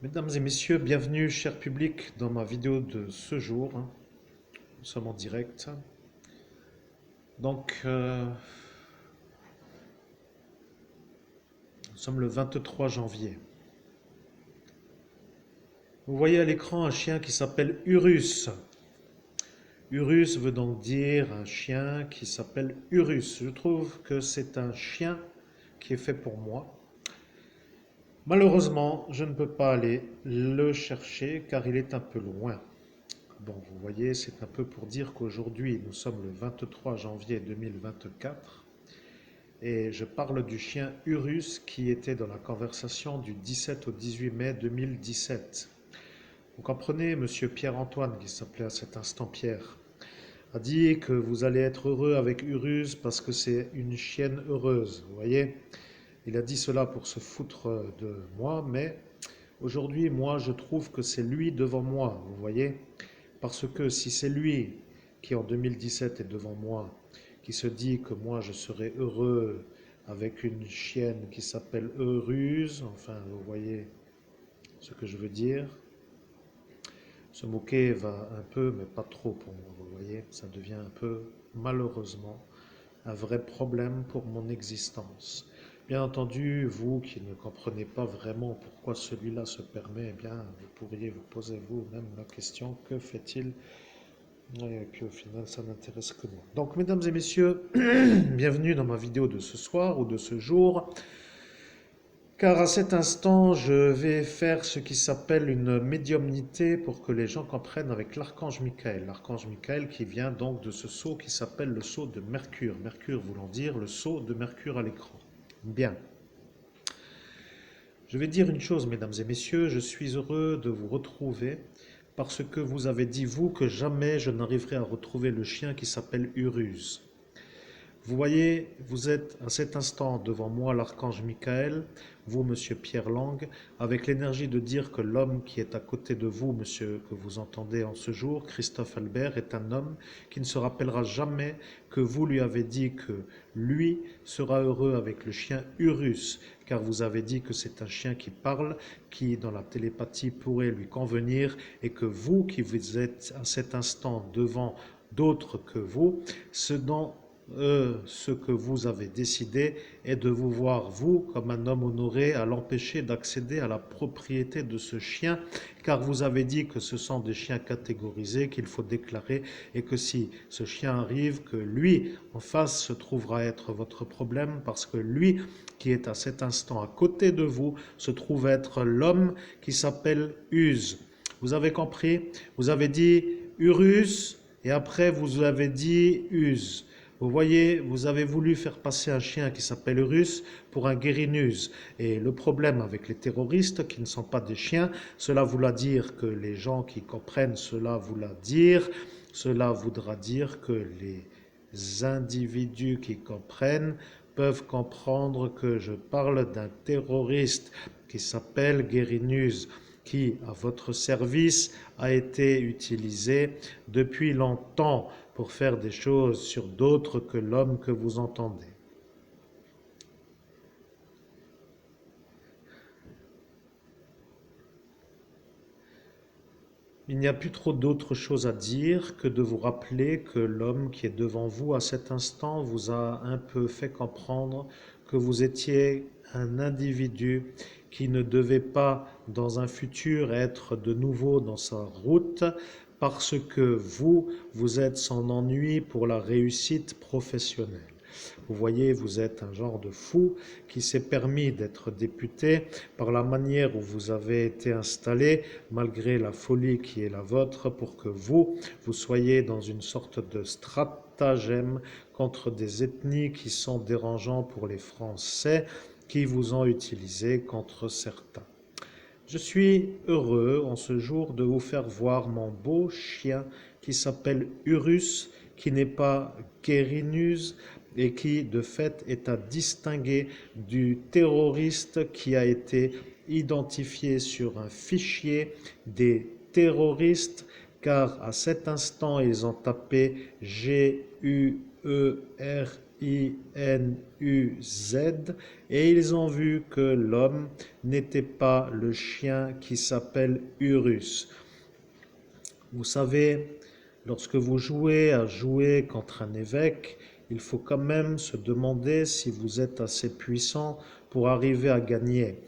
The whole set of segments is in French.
Mesdames et messieurs, bienvenue, cher public, dans ma vidéo de ce jour. Nous sommes en direct. Donc, nous sommes le 23 janvier. Vous voyez à l'écran un chien qui s'appelle Urus. Urus veut donc dire un chien qui s'appelle Urus. Je trouve que c'est un chien qui est fait pour moi. Malheureusement, je ne peux pas aller le chercher car il est un peu loin. Bon, vous voyez, c'est un peu pour dire qu'aujourd'hui, nous sommes le 23 janvier 2024 et je parle du chien Urus qui était dans la conversation du 17 au 18 mai 2017. Vous comprenez, monsieur Pierre-Antoine, qui s'appelait à cet instant Pierre, a dit que vous allez être heureux avec Urus parce que c'est une chienne heureuse. Vous voyez, il a dit cela pour se foutre de moi, mais aujourd'hui, moi, je trouve que c'est lui devant moi, vous voyez. Parce que si c'est lui qui en 2017 est devant moi, qui se dit que moi je serai heureux avec une chienne qui s'appelle Euruse, enfin vous voyez ce que je veux dire, se moquer va un peu, mais pas trop pour moi, vous voyez, ça devient un peu, malheureusement, un vrai problème pour mon existence. Bien entendu, vous qui ne comprenez pas vraiment pourquoi celui-là se permet, eh bien, vous pourriez vous poser vous-même la question, que fait-il et puis au final, ça n'intéresse que moi. Donc, mesdames et messieurs, bienvenue dans ma vidéo de ce soir ou de ce jour, car à cet instant, je vais faire ce qui s'appelle une médiumnité pour que les gens comprennent avec l'archange Michael. L'archange Michael qui vient donc de ce sceau qui s'appelle le sceau de Mercure. Mercure voulant dire le sceau de Mercure à l'écran. Bien. Je vais dire une chose, mesdames et messieurs, je suis heureux de vous retrouver parce que vous avez dit, vous, que jamais je n'arriverai à retrouver le chien qui s'appelle Uruse. Vous voyez, vous êtes à cet instant devant moi, l'archange Michael, vous, monsieur Pierre Lang, avec l'énergie de dire que l'homme qui est à côté de vous, monsieur, que vous entendez en ce jour, Christophe Albert, est un homme qui ne se rappellera jamais que vous lui avez dit que lui sera heureux avec le chien Urus, car vous avez dit que c'est un chien qui parle, qui dans la télépathie pourrait lui convenir, et que vous qui vous êtes à cet instant devant d'autres que vous, ce que vous avez décidé est de vous voir, vous, comme un homme honoré, à l'empêcher d'accéder à la propriété de ce chien, car vous avez dit que ce sont des chiens catégorisés qu'il faut déclarer et que si ce chien arrive, que lui, en face, se trouvera être votre problème, parce que lui, qui est à cet instant à côté de vous, se trouve être l'homme qui s'appelle Use. Vous avez compris? Vous avez dit Urus et après vous avez dit Use. Vous voyez, vous avez voulu faire passer un chien qui s'appelle Urus pour un guérinuse. Et le problème avec les terroristes, qui ne sont pas des chiens, cela voudra dire que les gens qui comprennent cela cela voudra dire que les individus qui comprennent peuvent comprendre que je parle d'un terroriste qui s'appelle Guérinuse, qui, à votre service, a été utilisé depuis longtemps pour faire des choses sur d'autres que l'homme que vous entendez. Il n'y a plus trop d'autres choses à dire que de vous rappeler que l'homme qui est devant vous à cet instant vous a un peu fait comprendre que vous étiez un individu qui ne devait pas dans un futur être de nouveau dans sa route parce que vous, vous êtes son ennui pour la réussite professionnelle. Vous voyez, vous êtes un genre de fou qui s'est permis d'être député par la manière où vous avez été installé, malgré la folie qui est la vôtre, pour que vous soyez dans une sorte de stratagème contre des ethnies qui sont dérangeants pour les Français, qui vous ont utilisé contre certains. Je suis heureux en ce jour de vous faire voir mon beau chien qui s'appelle Urus, qui n'est pas Guérinus et qui de fait est à distinguer du terroriste qui a été identifié sur un fichier des terroristes car à cet instant ils ont tapé Guerrinus et ils ont vu que l'homme n'était pas le chien qui s'appelle Urus. Vous savez, lorsque vous jouez à jouer contre un évêque, il faut quand même se demander si vous êtes assez puissant pour arriver à gagner.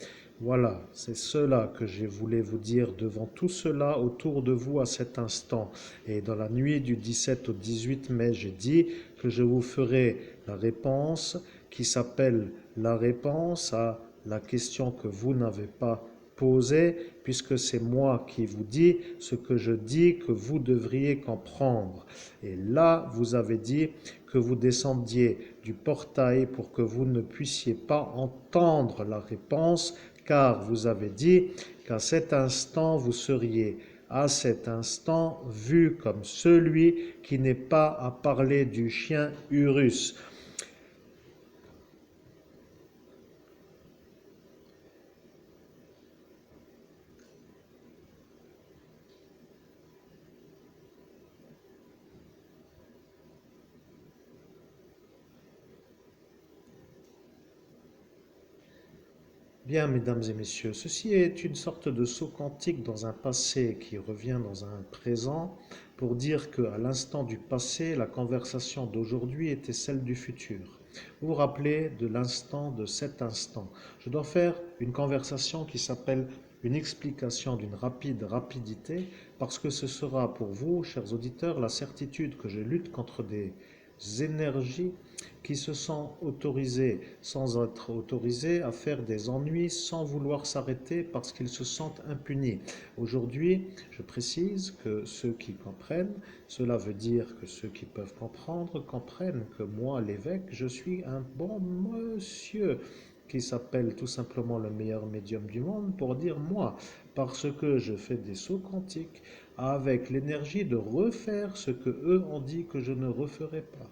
Voilà, c'est cela que je voulais vous dire devant tout cela autour de vous à cet instant. Et dans la nuit du 17 au 18 mai, j'ai dit que je vous ferai la réponse qui s'appelle la réponse à la question que vous n'avez pas posée, puisque c'est moi qui vous dis ce que je dis que vous devriez comprendre. Et là, vous avez dit que vous descendiez du portail pour que vous ne puissiez pas entendre la réponse, car vous avez dit qu'à cet instant, vous seriez à cet instant vu comme celui qui n'est pas à parler du chien Urus. Bien, mesdames et messieurs, ceci est une sorte de saut quantique dans un passé qui revient dans un présent pour dire qu'à l'instant du passé, la conversation d'aujourd'hui était celle du futur. Vous vous rappelez de l'instant de cet instant. Je dois faire une conversation qui s'appelle une explication d'une rapide rapidité parce que ce sera pour vous, chers auditeurs, la certitude que je lutte contre des énergies qui se sont autorisés sans être autorisés à faire des ennuis sans vouloir s'arrêter parce qu'ils se sentent impunis. Aujourd'hui, je précise que ceux qui comprennent, cela veut dire que ceux qui peuvent comprendre comprennent que moi, l'évêque, je suis un bon monsieur qui s'appelle tout simplement le meilleur médium du monde pour dire moi, parce que je fais des sauts quantiques avec l'énergie de refaire ce que eux ont dit que je ne referai pas.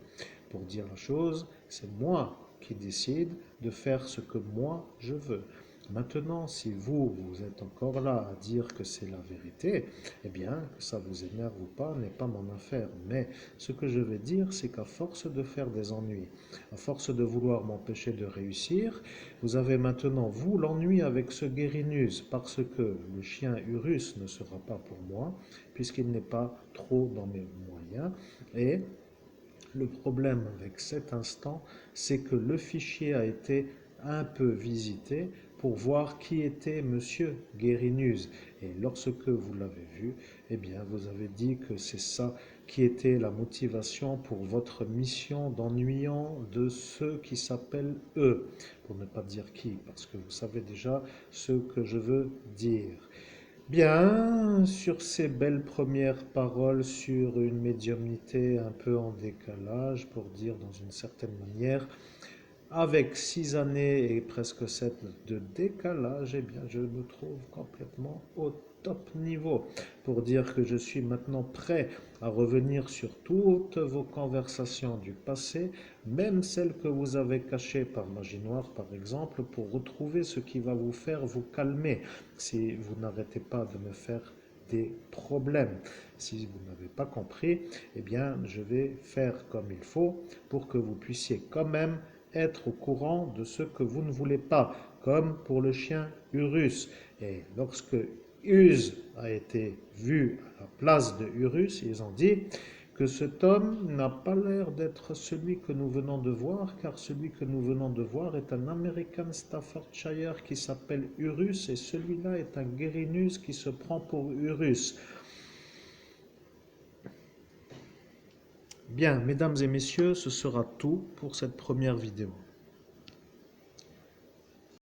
Pour dire la chose, c'est moi qui décide de faire ce que moi je veux. Maintenant, si vous êtes encore là à dire que c'est la vérité, eh bien, que ça vous énerve ou pas n'est pas mon affaire. Mais ce que je vais dire, c'est qu'à force de faire des ennuis, à force de vouloir m'empêcher de réussir, vous avez maintenant, vous, l'ennui avec ce Guérinus, parce que le chien Urus ne sera pas pour moi, puisqu'il n'est pas trop dans mes moyens, et le problème avec cet instant, c'est que le fichier a été un peu visité pour voir qui était Monsieur Guérinus. Et lorsque vous l'avez vu, eh bien, vous avez dit que c'est ça qui était la motivation pour votre mission d'ennuyant de ceux qui s'appellent eux, pour ne pas dire qui, parce que vous savez déjà ce que je veux dire. Bien, sur ces belles premières paroles sur une médiumnité un peu en décalage, pour dire dans une certaine manière, avec 6 années et presque 7 de décalage, eh bien, je me trouve complètement au top niveau pour dire que je suis maintenant prêt à revenir sur toutes vos conversations du passé, même celles que vous avez cachées par magie noire, par exemple, pour retrouver ce qui va vous faire vous calmer si vous n'arrêtez pas de me faire des problèmes. Si vous n'avez pas compris, eh bien, je vais faire comme il faut pour que vous puissiez quand même être au courant de ce que vous ne voulez pas, comme pour le chien Urus. Et lorsque Uz a été vu à la place de Urus, ils ont dit que cet homme n'a pas l'air d'être celui que nous venons de voir, car celui que nous venons de voir est un American Staffordshire qui s'appelle Urus, et celui-là est un Guérinus qui se prend pour Urus. Bien, mesdames et messieurs, ce sera tout pour cette première vidéo.